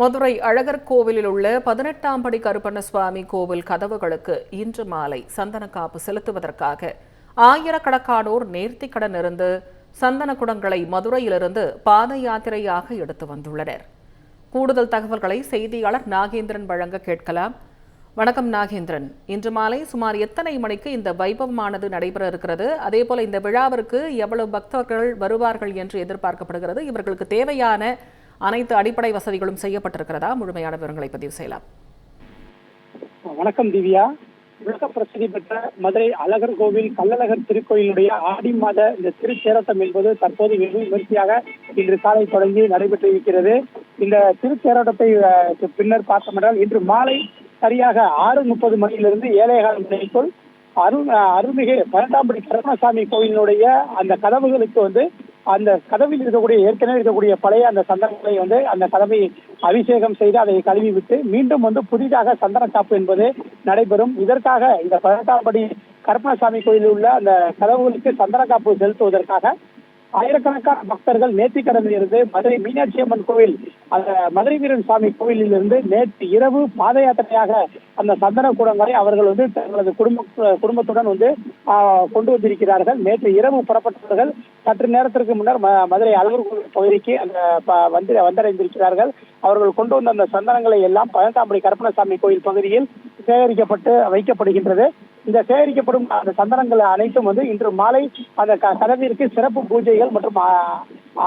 மதுரை அழகர் கோவிலில் உள்ள 18ஆம் படி கருப்பண்ணசுவாமி கோவில் கதவுகளுக்கு இன்று மாலை சந்தனக்காப்பு செலுத்துவதற்காக ஆயிரக்கணக்கானோர் நேர்த்திக்கடன் இருந்து சந்தன குடங்களை மதுரையிலிருந்து பாத யாத்திரையாக எடுத்து வந்துள்ளனர். கூடுதல் தகவல்களை செய்தியாளர் நாகேந்திரன் வழங்க கேட்கலாம். வணக்கம் நாகேந்திரன், இன்று மாலை சுமார் எத்தனை மணிக்கு இந்த வைபவமானது நடைபெற இருக்கிறது? அதேபோல இந்த விழாவிற்கு எவ்வளவு பக்தர்கள் வருவார்கள் என்று எதிர்பார்க்கப்படுகிறது? இவர்களுக்கு தேவையான அனைத்து அடிப்படை வசதிகளும் செய்யப்பட்டிருக்கிறதா? முழுமையான விவரங்களை பதிவு செய்யலாம். வணக்கம் திவ்யா. உலக பிரசித்தி பெற்ற மதுரை அழகர் கோவில் கள்ளழகர் திருக்கோயிலுடைய ஆடி மாத இந்த திருத்தேரோட்டம் என்பது தற்போது வெகு விமர்சையாக இன்று காலை தொடங்கி நடைபெற்றிருக்கிறது. இந்த திருத்தேரோட்டத்தை பின்னர் பார்த்தோமென்றால் இன்று மாலை சரியாக 6:30 மணியிலிருந்து 7:15 மணிக்குள் அருள்மிகு 18ஆம் படி கருப்பண்ணசாமி கோயிலினுடைய அந்த கதவுகளுக்கு அந்த கதவில் இருக்கக்கூடிய ஏற்கனவே இருக்கக்கூடிய பழைய அந்த சந்தனங்களை அந்த கதவை அபிஷேகம் செய்து அதை கழுவி விட்டு மீண்டும் புதிதாக சந்தன காப்பு என்பது நடைபெறும். இதற்காக இந்த 18ஆம் படி கருப்பண்ணசாமி கோயிலில் உள்ள அந்த கதவுகளுக்கு சந்தன காப்பு செலுத்துவதற்காக ஆயிரக்கணக்கான பக்தர்கள் நேர்த்திக்கடனில் இருந்து மதுரை மீனாட்சி அம்மன் கோவில் அந்த மதுரை வீரன் சுவாமி கோவிலில் இருந்து நேற்று இரவு பாத யாத்திரையாக அந்த சந்தன கூடங்களை அவர்கள் தங்களது குடும்பத்துடன் கொண்டு வந்திருக்கிறார்கள். நேற்று இரவு புறப்பட்டவர்கள் சற்று நேரத்திற்கு முன்னர் மதுரை அழகர் கோவில் பகுதிக்கு வந்தடைந்திருக்கிறார்கள். அவர்கள் கொண்டு வந்த அந்த சந்தனங்களை எல்லாம் 18ஆம் படி கருப்பண்ணசாமி கோயில் பகுதியில் சேகரிக்கப்பட்டு வைக்கப்படுகின்றது. இந்த சேகரிக்கப்படும் அந்த சந்தனங்கள் அனைத்தும் இன்று மாலை அந்த கதவிற்கு சிறப்பு பூஜைகள் மற்றும்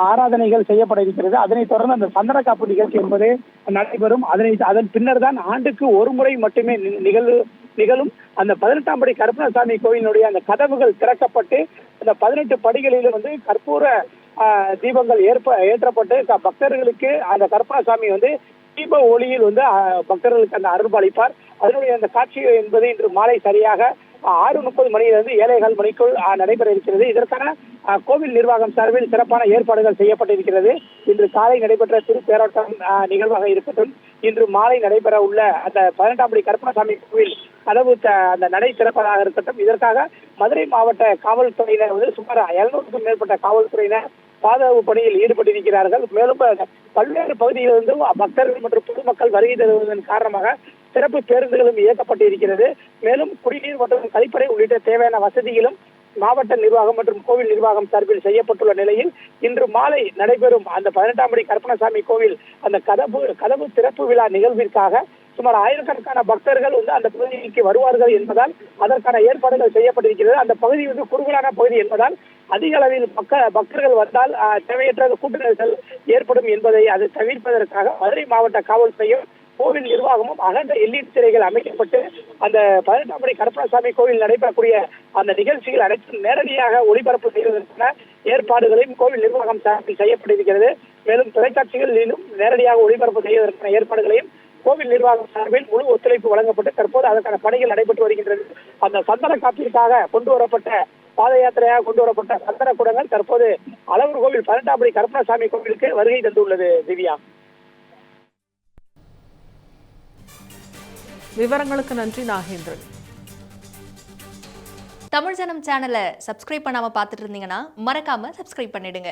ஆராதனைகள் செய்யப்பட இருக்கிறது. அதனைத் தொடர்ந்து அந்த சந்தன காப்பு நிகழ்ச்சி என்பது நடைபெறும். அதன் பின்னர் தான் ஆண்டுக்கு ஒரு முறை மட்டுமே நிகழும் அந்த 18ஆம் படி கருப்பண்ணசாமி கோயிலுடைய அந்த கதவுகள் திறக்கப்பட்டு அந்த 18 படிகளில் கற்பூர தீபங்கள் ஏற்றப்பட்டு பக்தர்களுக்கு அந்த கருப்பண்ணசாமி தீப ஒளியில் பக்தர்களுக்கு அந்த அருள் அளிப்பார். அதனுடைய அந்த காட்சி என்பது இன்று மாலை சரியாக 6:30 மணியிலிருந்து 7:15 மணிக்குள் நடைபெற இருக்கிறது. இதற்கான கோவில் நிர்வாகம் சார்பில் சிறப்பான ஏற்பாடுகள் செய்யப்பட்டிருக்கிறது. இன்று காலை நடைபெற்ற திருத்தேரோட்டம் நிகழ்வாக இருக்கட்டும், இன்று மாலை நடைபெற உள்ள அந்த 18ஆம் படி கருப்பண்ணசாமி கோவில் கதவு அந்த நடை திறப்பதாக இருக்கட்டும், இதற்காக மதுரை மாவட்ட காவல்துறையினர் சுமார் 700க்கும் மேற்பட்ட காவல்துறையினர் பாதுகாப்பு பணியில் ஈடுபட்டிருக்கிறார்கள். மேலும் பல்வேறு பகுதிகளிலிருந்து பக்தர்கள் மற்றும் பொதுமக்கள் வருகை தருவதன் காரணமாக சிறப்பு பேருந்துகளும் இயக்கப்பட்டு இருக்கிறது. மேலும் குடிநீர் மற்றும் கழிப்பறை உள்ளிட்ட தேவையான வசதிகளும் மாவட்ட நிர்வாகம் மற்றும் கோவில் நிர்வாகம் சார்பில் செய்யப்பட்டுள்ள நிலையில் இன்று மாலை நடைபெறும் அந்த 18ஆம் படி கருப்பண்ணசாமி கோவில் அந்த கதவு திறப்பு விழா நிகழ்விற்காக சுமார் ஆயிரக்கணக்கான பக்தர்கள் அந்த பகுதிக்கு வருவார்கள் என்பதால் அதற்கான ஏற்பாடுகள் செய்யப்பட்டிருக்கிறது. அந்த பகுதி குறுகலான பகுதி என்பதால் அதிக அளவில் பக்தர்கள் வந்தால் தேவையற்ற கூட்ட நெரிசல் ஏற்படும் என்பதை அதை தவிர்ப்பதற்காக மதுரை மாவட்ட காவல்துறையும் கோவில் நிர்வாகமும் அகன்ற எல்இடி திரைகள் அமைக்கப்பட்டு அந்த 18ஆம் படி கருப்பண்ணசாமி கோவில் நடைபெறக்கூடிய அந்த நிகழ்ச்சிகள் அனைத்தும் நேரடியாக ஒளிபரப்பு செய்வதற்கான ஏற்பாடுகளையும் கோவில் நிர்வாகம் சார்பில் செய்யப்பட்டிருக்கிறது. மேலும் தொலைக்காட்சிகளிலும் நேரடியாக ஒளிபரப்பு செய்வதற்கான ஏற்பாடுகளையும் கோவில் நிர்வாகம் சார்பில் முழு ஒத்துழைப்பு வழங்கப்பட்டு தற்போது அதற்கான பணிகள் நடைபெற்று வருகின்றது. அந்த சந்தன காப்பிற்காக கொண்டு வரப்பட்ட பாத யாத்திரையாக கொண்டு வரப்பட்ட சந்தன குடங்கள் தற்போது அழகர் கோவில் 18ஆம் படி கருப்பண்ணசாமி கோவிலுக்கு வருகை தந்துள்ளது. திவ்யா, விவரங்களுக்கு நன்றி நாகேந்திரன். தமிழ் ஜனம் சேனலை சப்ஸ்கிரைப் பண்ணாம பார்த்துட்டு இருந்தீங்கன்னா மறக்காம சப்ஸ்கிரைப் பண்ணிடுங்க.